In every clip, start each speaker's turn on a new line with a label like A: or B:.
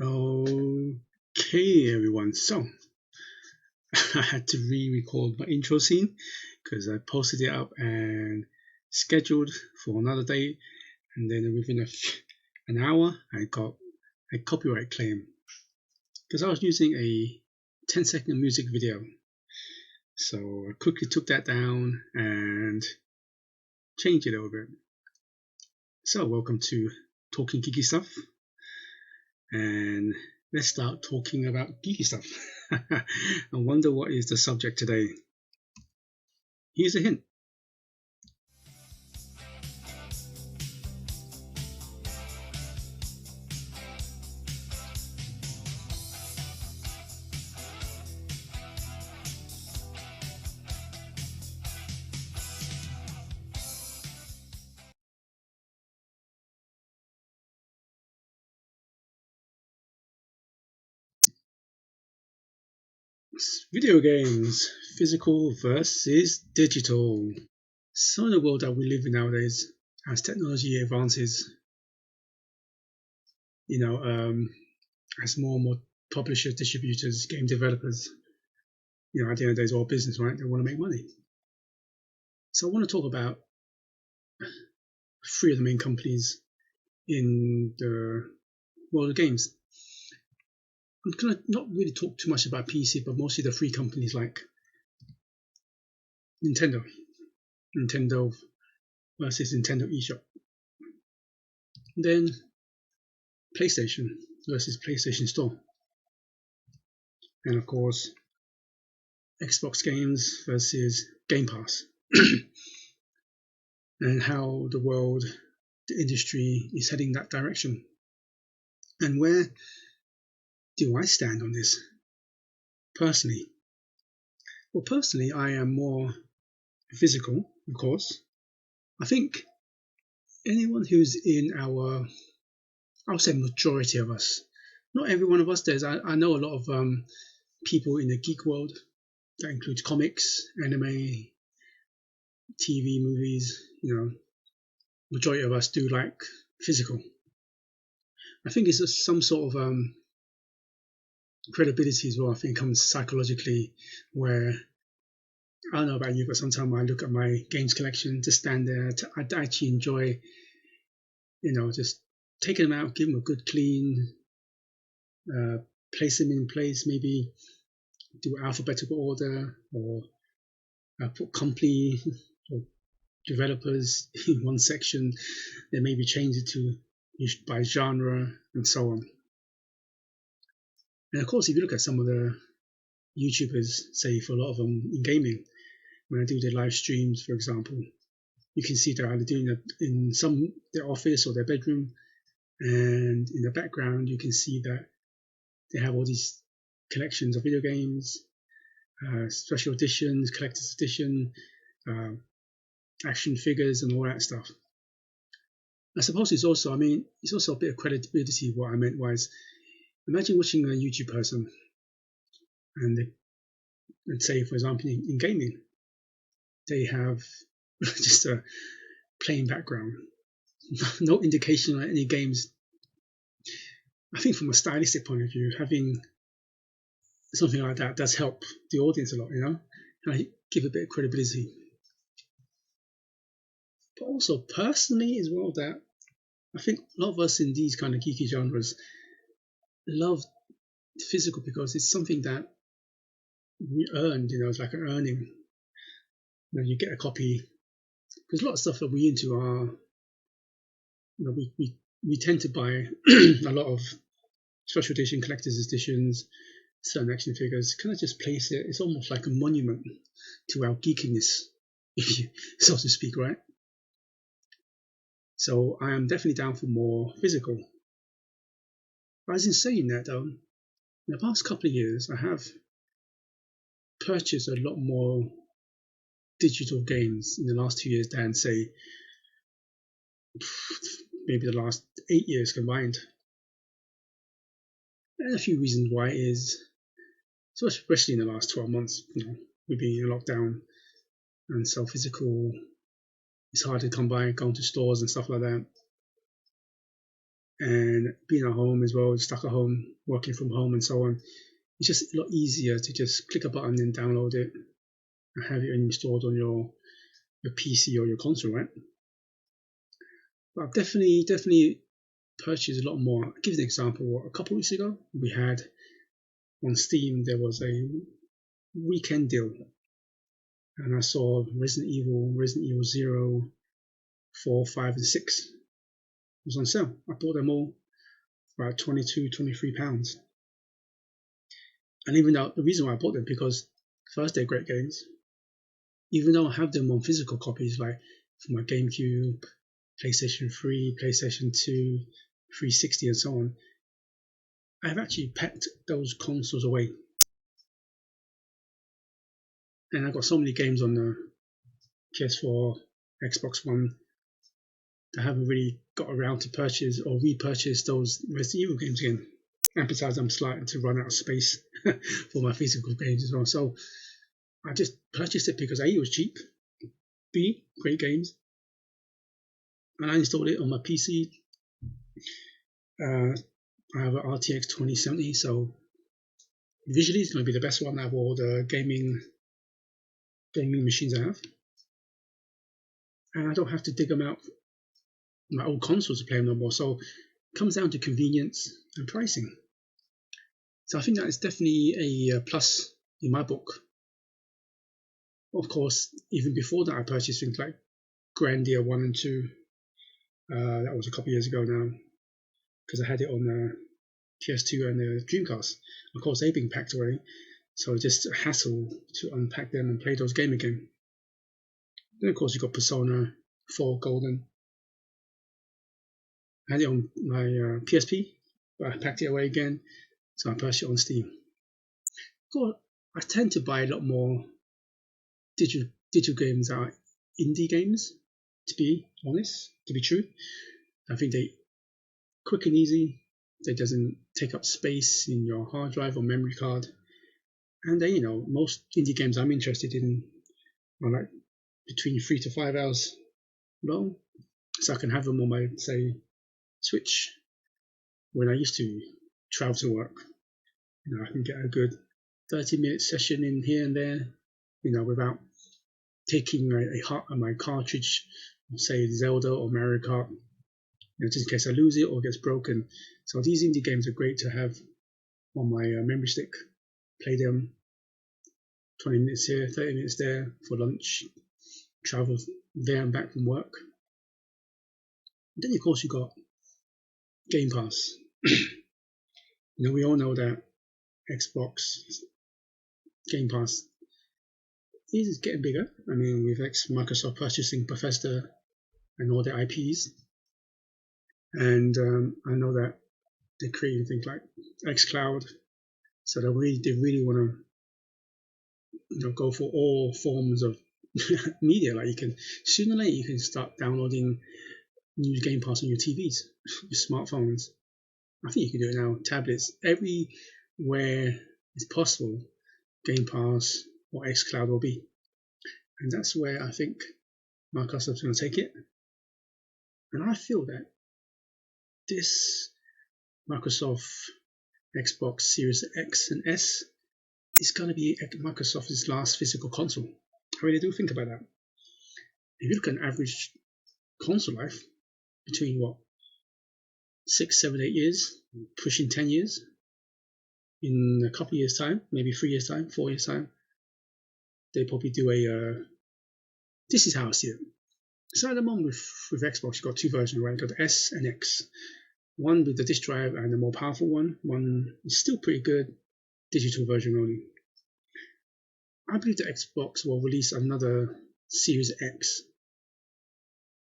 A: Okay, everyone. So I had to re-record my intro scene because I posted it up and scheduled for another day, and then within an hour, I got a copyright claim because I was using a 10-second music video. So I quickly took that down and changed it a little bit. So welcome to Talking Geeky Stuff. And let's start talking about geeky stuff. I wonder what is the subject today. Here's a hint. Video games, physical versus digital. So in the world that we live in nowadays, as technology advances, as more and more publishers, distributors, game developers, at the end of the day, it's all business, right? They want to make money. So I want to talk about three of the main companies in the world of games. I'm going to not really talk too much about PC, but mostly the three companies like Nintendo versus Nintendo eShop. Then PlayStation versus PlayStation Store. And of course, Xbox games versus Game Pass. And how the world, the industry is heading that direction. And where do I stand on this personally? Well, personally, I am more physical, of course. I think anyone who's in I would say majority of us, not every one of us does. I know a lot of people in the geek world. That includes comics, anime, TV, movies. Majority of us do like physical. I think it's some sort of credibility as well. I think it comes psychologically, where I don't know about you, but sometimes I look at my games collection, just stand there. I actually enjoy, just taking them out, give them a good clean, place them in place, maybe do alphabetical order, or put company or developers in one section, then maybe change it to by genre and so on. And of course, if you look at some of the YouTubers, say for a lot of them in gaming, when they do their live streams, for example, you can see they're either doing it in their office or their bedroom, and in the background you can see that they have all these collections of video games, special editions, collector's edition, action figures, and all that stuff. I suppose it's also a bit of credibility. What I meant was, imagine watching a YouTube person, and let's say, for example, in gaming, they have just a plain background, no indication on any games. I think from a stylistic point of view, having something like that does help the audience a lot, and give a bit of credibility. But also personally as well, that I think a lot of us in these kind of geeky genres love physical because it's something that we earned, it's like an earning. You get a copy, because a lot of stuff that we into are, we tend to buy a lot of special edition, collector's editions, certain action figures, kind of just place it. It's almost like a monument to our geekiness, so to speak, right? So I am definitely down for more physical. But as in saying that, though, in the past couple of years, I have purchased a lot more digital games in the last 2 years than, say, maybe the last 8 years combined. And a few reasons why is, so especially in the last 12 months, we've been in lockdown, and so physical, it's hard to come by, going to stores and stuff like that. and being at home as well, stuck at home, working from home and so on, it's just a lot easier to just click a button and download it and have it installed on your PC or your console, right? But I've definitely purchased a lot more. I'll give you an example. A couple of weeks ago, we had on Steam, there was a weekend deal, and I saw Resident Evil 0, 4, 5, and 6 was on sale. I bought them all for about £22, £23. And even though the reason why I bought them, because first, they're great games. Even though I have them on physical copies, like for my GameCube, PlayStation 3, PlayStation 2, 360, and so on, I've actually packed those consoles away. And I've got so many games on the PS4, Xbox One, that I haven't really got around to purchase or repurchase those Resident Evil games again. And besides, I'm starting to run out of space for my physical games as well. So I just purchased it because A, it was cheap, B, great games, and I installed it on my PC. I have an RTX 2070, so visually it's going to be the best one out of all the gaming machines I have. And I don't have to dig them out my old consoles to play them no more. So it comes down to convenience and pricing. So I think that is definitely a plus in my book. Of course, even before that, I purchased things like Grandia 1 and 2. That was a couple of years ago now, because I had it on the PS2 and the Dreamcast. Of course, they've been packed away, so it's just a hassle to unpack them and play those games again. Then, of course, you've got Persona 4 Golden. I had it on my PSP, but I packed it away again, so I purchased it on Steam. I tend to buy a lot more digital games that are indie games, to be honest, to be true. I think they quick and easy. They doesn't take up space in your hard drive or memory card. And they, most indie games I'm interested in are like between 3 to 5 hours long, so I can have them on my, say, Switch when I used to travel to work. I can get a good 30-minute session in here and there, without taking my cartridge, say Zelda or Mario Kart, just in case I lose it or gets broken. So these indie games are great to have on my memory stick. Play them 20 minutes here, 30 minutes there for lunch, travel there and back from work. And then, of course, you got Game Pass. We all know that Xbox Game Pass is getting bigger. I mean, with Microsoft purchasing Bethesda and all their IPs. And I know that they're creating things like xCloud. So they really want to go for all forms of media. Like sooner or later you can start downloading new Game Pass on your TVs, your smartphones. I think you can do it now. Tablets, everywhere it's possible, Game Pass or xCloud will be. And that's where I think Microsoft's going to take it. And I feel that this Microsoft Xbox Series X and S is going to be Microsoft's last physical console. I really do think about that. If you look at an average console life between 6, 7, 8 years, pushing 10 years, in a couple of years' time, maybe 3 years' time, 4 years' time, they probably do this is how I see it. So at the moment with Xbox, you've got two versions, right? You've got the S and X. One with the disk drive and the more powerful one. One is still pretty good, digital version only. I believe the Xbox will release another Series X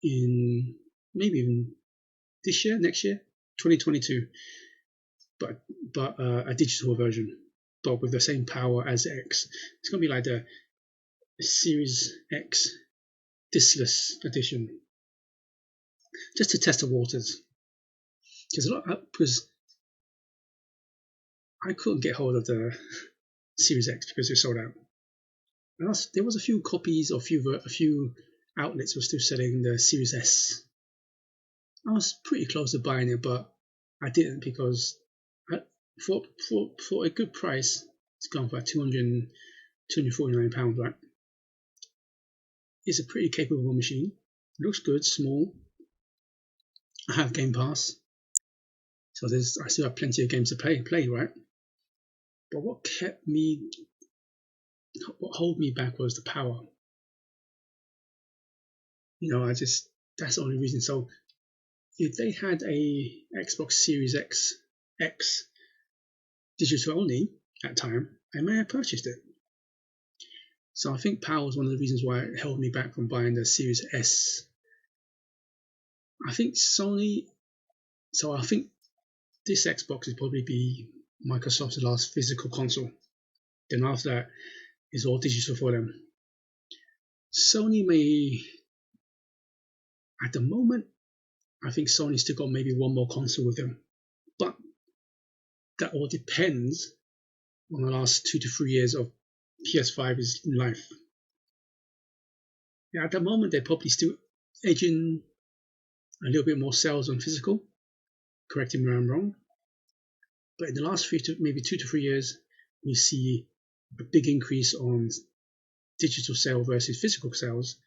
A: in maybe even this year, next year, 2022, but a digital version, but with the same power as X. It's going to be like the Series X diskless edition, just to test the waters. Because I couldn't get hold of the Series X because it was sold out. And there was a few copies, or a few outlets were still selling the Series S. I was pretty close to buying it, but I didn't because I, for a good price, it's gone for about £249, right? It's a pretty capable machine. It looks good, small. I have Game Pass, so I still have plenty of games to play, right? But what held me back was the power. That's the only reason. So if they had a Xbox Series X digital only at the time, I may have purchased it. So I think power was one of the reasons why it held me back from buying the Series S. I think I think this Xbox would probably be Microsoft's last physical console. Then after that, it's all digital for them. Sony may, at the moment, I think Sony's still got maybe one more console with them. But that all depends on the last 2 to 3 years of PS5's life. Yeah, at the moment, they're probably still edging a little bit more sales on physical. Correct me if I'm wrong. But in the last maybe 2 to 3 years, we see a big increase on digital sale versus physical sales,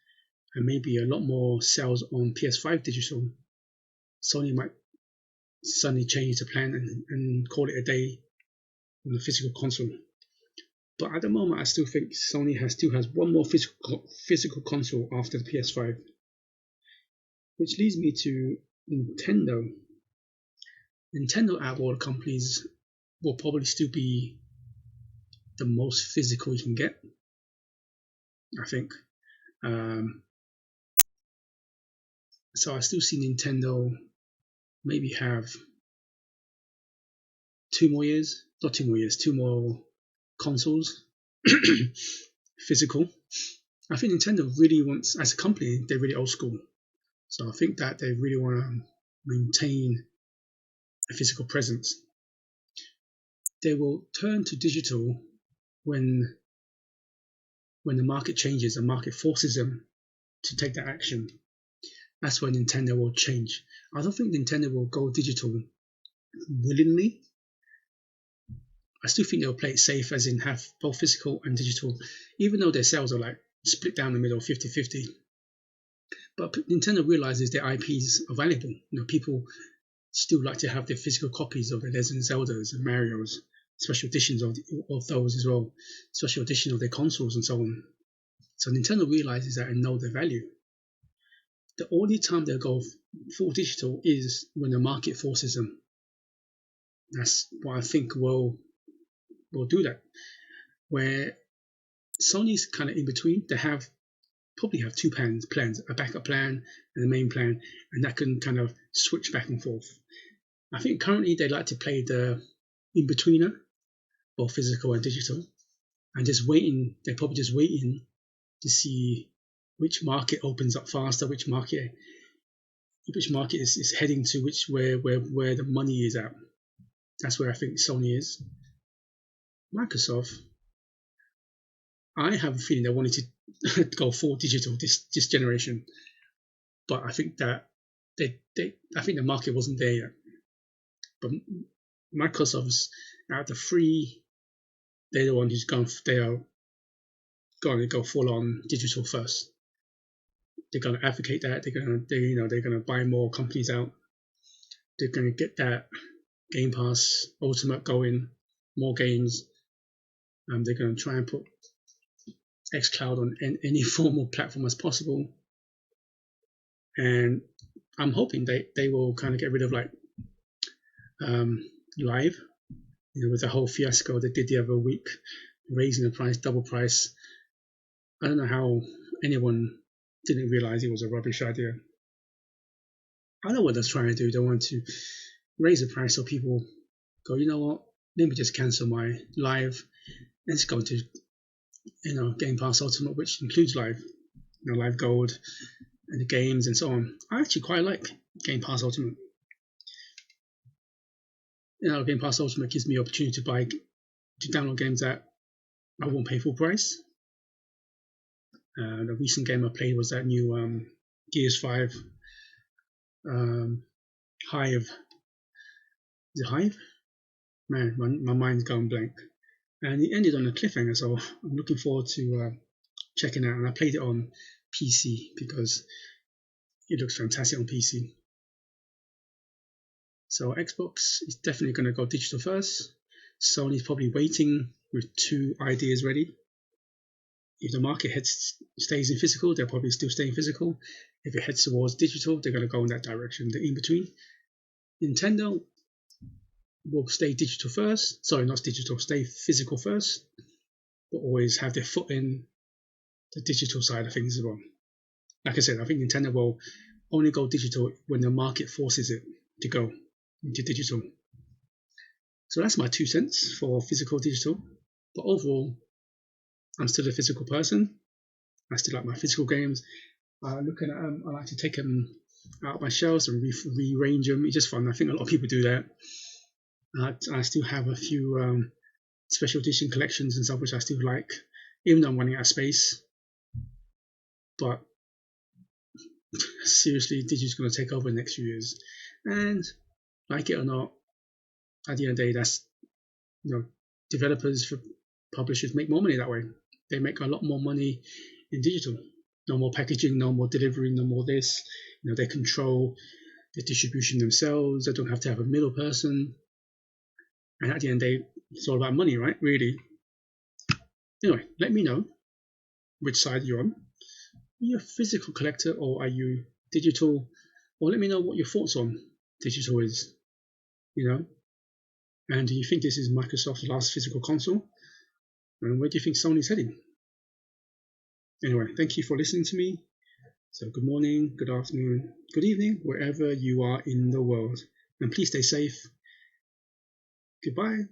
A: and maybe a lot more sales on PS5 digital. Sony might suddenly change the plan and call it a day on the physical console. But at the moment, I still think Sony still has one more physical console after the PS5. Which leads me to Nintendo. Nintendo, out of all the companies, will probably still be the most physical you can get, I think. So I still see Nintendo maybe have 2 more consoles, physical. I think Nintendo really wants, as a company, they're really old school. So I think that they really want to maintain a physical presence. They will turn to digital when the market changes, the market forces them to take that action. That's when Nintendo will change. I don't think Nintendo will go digital willingly. I still think they'll play it safe, as in have both physical and digital, even though their sales are like split down the middle, 50-50. But Nintendo realizes their IPs are valuable. People still like to have their physical copies of the Legend of Zeldas and Mario's, special editions of those as well, special edition of their consoles and so on. So Nintendo realizes that and know their value. The only time they'll go full digital is when the market forces them. That's what I think will do that. Where Sony's kind of in between, they probably have two plans, a backup plan and a main plan, and that can kind of switch back and forth. I think currently they like to play the in-betweener, both physical and digital, and they're probably just waiting to see which market opens up faster, which market is heading to, where the money is at. That's where I think Sony is. Microsoft, I have a feeling they wanted to go full digital this generation, but I think that I think the market wasn't there yet. But Microsoft's out of the three, they're the one who's they are going to go full on digital first. They're going to advocate that. They're going to buy more companies out. They're going to get that Game Pass Ultimate going, more games. They're going to try and put xCloud on any formal platform as possible. And I'm hoping they will kind of get rid of live, with the whole fiasco they did the other week, raising the price, double price. I don't know how anyone didn't realize it was a rubbish idea. I know what they're trying to do. They want to raise the price so people go, you know what, let me just cancel my live and just go to Game Pass Ultimate, which includes live, live gold and the games and so on. I actually quite like Game Pass Ultimate. Game Pass Ultimate gives me the opportunity to download games that I won't pay full price. The recent game I played was that new Gears 5 Hive The Hive. Man, my mind's going blank. And it ended on a cliffhanger, so I'm looking forward to checking it out. And I played it on PC because it looks fantastic on PC. So Xbox is definitely going to go digital first. Sony's probably waiting with 2 ideas ready. If the market stays in physical, they'll probably still stay in physical. If it heads towards digital, they're going to go in that direction. The in between. Nintendo will stay digital first. Sorry, not digital, stay physical first, but always have their foot in the digital side of things as well. Like I said, I think Nintendo will only go digital when the market forces it to go into digital. So that's my 2 cents for physical digital. But overall, I'm still a physical person. I still like my physical games. Looking at them, I like to take them out of my shelves and rearrange them. It's just fun. I think a lot of people do that. I still have a few special edition collections and stuff which I still like, even though I'm running out of space. But seriously, digital's going to take over the next few years. And like it or not, at the end of the day, that's, developers, for publishers make more money that way. They make a lot more money in digital. No more packaging, no more delivery, no more this. They control the distribution themselves. They don't have to have a middle person. And at the end of the day, it's all about money, right? Really. Anyway, let me know which side you're on. Are you a physical collector or are you digital? Or let me know what your thoughts on digital is. And do you think this is Microsoft's last physical console? And where do you think Sony's heading? Anyway, thank you for listening to me. So good morning, good afternoon, good evening, wherever you are in the world. And please stay safe. Goodbye.